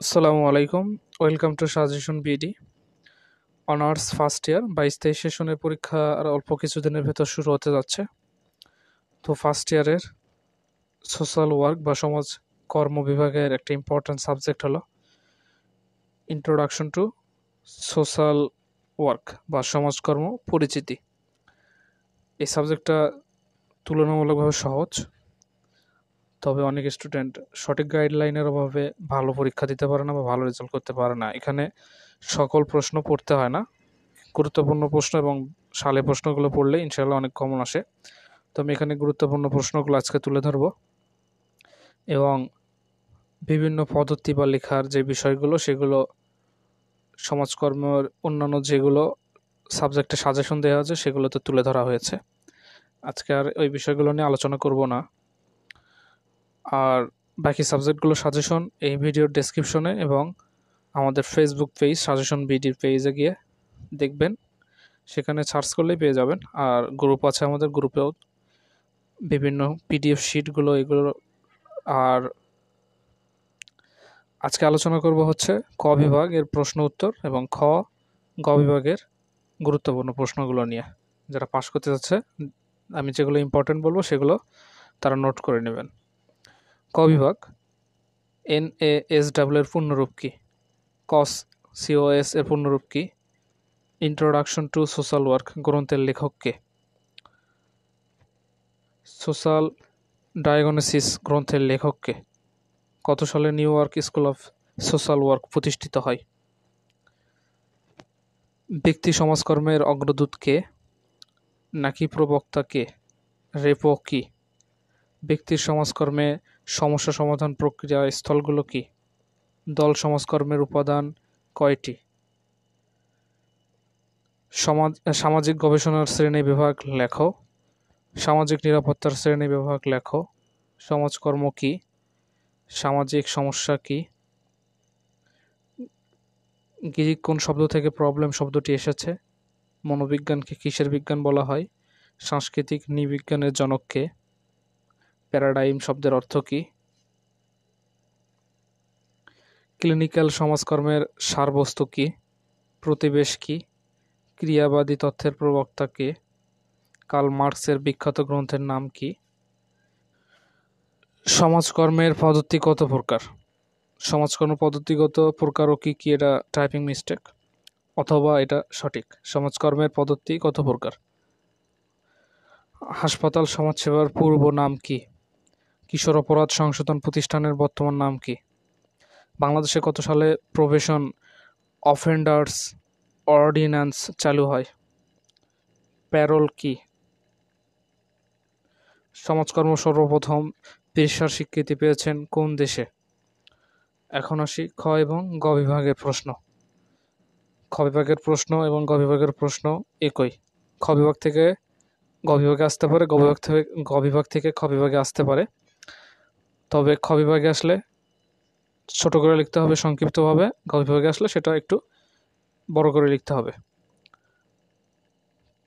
আসসালামু আলাইকুম। Welcome to suggestion BD honours first year 22-23 সেশনের পরীক্ষা আর অল্প কিছুদিনের ভেতর শুরু হতে যাচ্ছে। তো ফার্স্ট ইয়ারের সোশ্যাল ওয়ার্ক বা সমাজ কর্ম বিভাগের একটা ইম্পর্ট্যান্ট সাবজেক্ট হলো ইন্ট্রোডাকশন টু সোশ্যাল ওয়ার্ক বা সমাজকর্ম পরিচিতি। এই সাবজেক্টটা তুলনামূলকভাবে সহজ, তবে অনেক স্টুডেন্ট সঠিক গাইডলাইনের অভাবে ভালো পরীক্ষা দিতে পারে না বা ভালো রেজাল্ট করতে পারে না। এখানে সকল প্রশ্ন পড়তে হয় না, গুরুত্বপূর্ণ প্রশ্ন এবং সালে প্রশ্নগুলো পড়লে ইনশাআল্লাহ অনেক কমন আসে। তো আমি এখানে গুরুত্বপূর্ণ প্রশ্নগুলো আজকে তুলে ধরব এবং বিভিন্ন পদ্ধতি বা লেখার যে বিষয়গুলো সেগুলো সমাজকর্মের অন্যান্য যেগুলো সাবজেক্টে সাজেশন দেওয়া আছে সেগুলোতে তুলে ধরা হয়েছে। আজকে আর ওই বিষয়গুলো নিয়ে আলোচনা করব না। আর বাকি সাবজেক্টগুলো সাজেশন এই ভিডিওর ডেসক্রিপশনে এবং আমাদের ফেসবুক পেজ সাজেশন বিডির পেজে গিয়ে দেখবেন, সেখানে সার্চ করলেই পেয়ে যাবেন। আর গ্রুপ আছে, আমাদের গ্রুপেও বিভিন্ন পিডিএফ শিটগুলো এগুলো। আর আজকে আলোচনা করব হচ্ছে ক বিভাগ এর প্রশ্ন উত্তর এবং গ বিভাগের গুরুত্বপূর্ণ প্রশ্নগুলো নিয়ে। যারা পাস করতে যাচ্ছে, আমি যেগুলো ইম্পর্টেন্ট বলবো সেগুলো তারা নোট করে নেবেন। ক বিভাগ, NASW এর পূর্ণরূপ কি? COS এর পূর্ণরূপ কি? ইন্ট্রোডাকশন টু সোশ্যাল ওয়ার্ক গ্রন্থের লেখক কে? সোশ্যাল ডায়াগনোসিস গ্রন্থের লেখক কে? কত সালে new York school of social work প্রতিষ্ঠিত হয়? ব্যক্তি সমাজকর্মের অগ্রদূত কে নাকি প্রবক্তা কে? রেপো কি? ব্যক্তির সমাজকর্মে সমস্যা সমাধান প্রক্রিয়া স্থলগুলো কি? দল সমাজকর্মের উপাদান কয়টি? সামাজিক গবেষণার শ্রেণী বিভাগ লেখো। সামাজিক নিরাপত্তার শ্রেণী বিভাগ লেখো। সমাজকর্ম কি? সামাজিক সমস্যা কি? গ্রিক কোন শব্দ থেকে প্রবলেম শব্দটি এসেছে? মনোবিজ্ঞানকে কিসের বিজ্ঞান বলা হয়? সাংস্কৃতিক নৃবিজ্ঞানের জনক কে? প্যারাডাইম শব্দের অর্থ কি? ক্লিনিক্যাল সমাজকর্মের সারবস্তু কি? প্রতিবেশ কি? ক্রিয়াবাদী তত্ত্বের প্রবক্তা কে? কার্ল মার্কসের বিখ্যাত গ্রন্থের নাম কি? সমাজকর্মের পদ্ধতি কত প্রকার? সমাজকর্ম পদ্ধতিগত প্রকারও কি কি? এটা টাইপিং মিস্টেক, অথবা এটা সঠিক। সমাজকর্মের পদ্ধতি কত প্রকার? হাসপাতাল সমাজসেবার পূর্ব নাম কি? কিশোর অপরাধ সংশোধন প্রতিষ্ঠানের বর্তমান নাম কি? বাংলাদেশে কত সালে প্রবেশন অফেন্ডার্স অর্ডিন্যান্স চালু হয়? প্যারোল কি? সমাজকর্ম সর্বপ্রথম পেশার স্বীকৃতি পেয়েছেন কোন দেশে? এখন আসি খ এবং গ বিভাগের প্রশ্ন। খ বিভাগের প্রশ্ন এবং গ বিভাগের প্রশ্ন একই। খ বিভাগ থেকে গ বিভাগে আসতে পারে, গ বিভাগ থেকে খ বিভাগে আসতে পারে। তবে খ বিভাগে আসলে ছোট করে লিখতে হবে সংক্ষিপ্তভাবে, গ বিভাগে আসলে সেটা একটু বড় করে লিখতে হবে।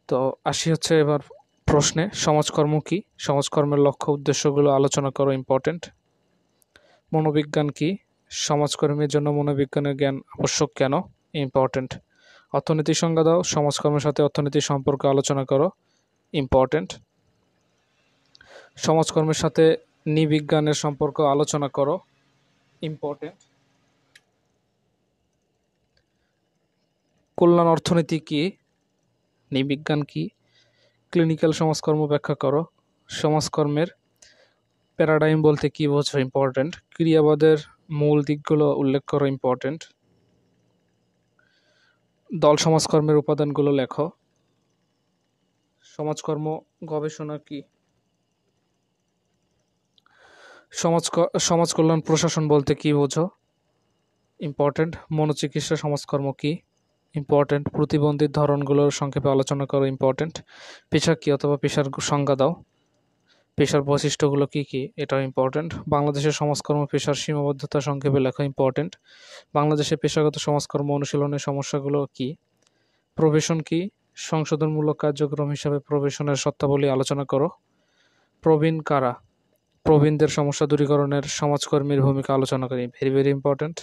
তো আসি হচ্ছে এবার প্রশ্নে। সমাজকর্ম কি? সমাজকর্মের লক্ষ্য উদ্দেশ্যগুলো আলোচনা করো, ইম্পর্টেন্ট। মনোবিজ্ঞান কি? সমাজকর্মীর জন্য মনোবিজ্ঞানের জ্ঞান আবশ্যক কেন? ইম্পর্টেন্ট। অর্থনীতির সংজ্ঞা দাও। সমাজকর্মের সাথে অর্থনীতির সম্পর্ক আলোচনা করো, ইম্পর্টেন্ট। সমাজকর্মের সাথে নৃবিজ্ঞানের সম্পর্ক আলোচনা করো, ইম্পর্টেন্ট। কল্যাণ অর্থনীতি কি? নৃবিজ্ঞান কি? ক্লিনিক্যাল সমাজকর্ম ব্যাখ্যা করো। সমাজকর্মের প্যারাডাইম বলতে কি বোঝো? ইম্পর্টেন্ট। ক্রিয়াবাদের মূল দিকগুলো উল্লেখ করো, ইম্পর্টেন্ট। দল সমাজকর্মের উপাদানগুলো লেখো। সমাজকর্ম গবেষণা কি? সমাজ কল্যাণ প্রশাসন বলতে কি বোঝো? ইম্পর্টেন্ট। মনোচিকিৎসা সমাজকর্ম কি? ইম্পর্টেন্ট। প্রতিবন্ধীর ধরনগুলোর সংক্ষেপে আলোচনা করো, ইম্পর্টেন্ট। পেশা কি অথবা পেশার সংজ্ঞা দাও। পেশার বৈশিষ্ট্যগুলো কি কি? এটাও ইম্পর্টেন্ট। বাংলাদেশের সমাজকর্ম পেশার সীমাবদ্ধতা সংক্ষেপে লেখা, ইম্পর্টেন্ট। বাংলাদেশে পেশাগত সমাজকর্ম অনুশীলনের সমস্যাগুলো কি? প্রবেশন কি? সংশোধনমূলক কার্যক্রম হিসাবে প্রবেশনের শর্তাবলী আলোচনা করো। প্রবীণ কারা? প্রবীণদের সমস্যা দূরীকরণের সমাজকর্মীর ভূমিকা আলোচনা করি, ভেরি ভেরি ইম্পর্টেন্ট।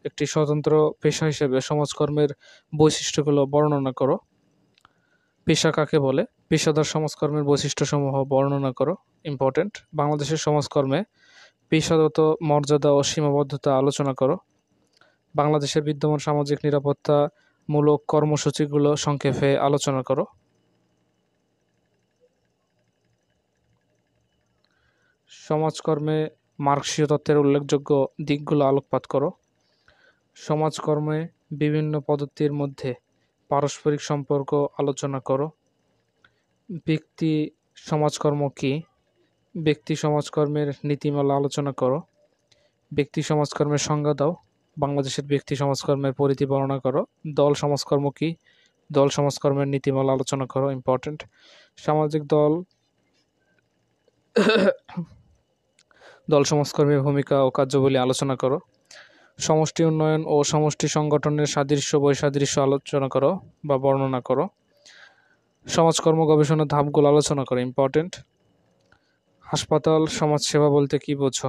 একটি স্বতন্ত্র পেশা হিসেবে সমাজকর্মের বৈশিষ্ট্যগুলো বর্ণনা করো। পেশা কাকে বলে? পেশাদার সমাজকর্মের বৈশিষ্ট্যসমূহ বর্ণনা করো। ইম্পর্টেন্ট। বাংলাদেশের সমাজকর্মে পেশাগত মর্যাদা ও সীমাবদ্ধতা আলোচনা করো। বাংলাদেশের বিদ্যমান সামাজিক নিরাপত্তামূলক কর্মসূচিগুলো সংক্ষেপে আলোচনা করো। সমাজকর্মে মার্ক্সীয় তত্ত্বের উল্লেখযোগ্য দিকগুলো আলোকপাত করো। সমাজকর্মে বিভিন্ন পদ্ধতির মধ্যে পারস্পরিক সম্পর্ক আলোচনা করো। ব্যক্তি সমাজকর্ম কী? ব্যক্তি সমাজকর্মের নীতিমালা আলোচনা করো। ব্যক্তি সমাজকর্মের সংজ্ঞা দাও। বাংলাদেশের ব্যক্তি সমাজকর্মের পরিধি বর্ণনা করো। দল সমাজকর্ম কী? দল সমাজকর্মের নীতিমালা আলোচনা করো। ইম্পর্টেন্ট। সামাজিক দল সমাজকর্মের ভূমিকা ও কার্যাবলী আলোচনা করো। সমষ্টি উন্নয়ন ও সমষ্টি সংগঠনের সাদৃশ্য বৈসাদৃশ্য আলোচনা করো বা বর্ণনা করো। সমাজকর্ম গবেষণার ধাপগুলো আলোচনা করো। ইম্পর্টেন্ট। হাসপাতাল সমাজসেবা বলতে কী বোঝো?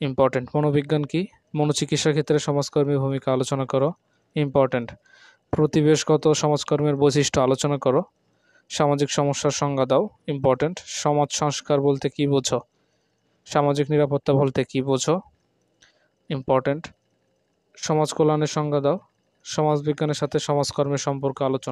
ইম্পর্টেন্ট। মনোবিজ্ঞান কী? মনোচিকিৎসা ক্ষেত্রে সমাজকর্মীর ভূমিকা আলোচনা করো। ইম্পর্টেন্ট। প্রতিবেশগত সমাজকর্মের বৈশিষ্ট্য আলোচনা করো। সামাজিক সমস্যার সংজ্ঞা দাও। ইম্পর্টেন্ট। সমাজ সংস্কার বলতে কী বোঝো? সামাজিক নিরাপত্তা বলতে কী বোঝো? ইম্পর্টেন্ট। সমাজ কল্যাণের সংজ্ঞা দাও। সমাজবিজ্ঞানের সাথে সমাজকর্মের সম্পর্ক আলোচনা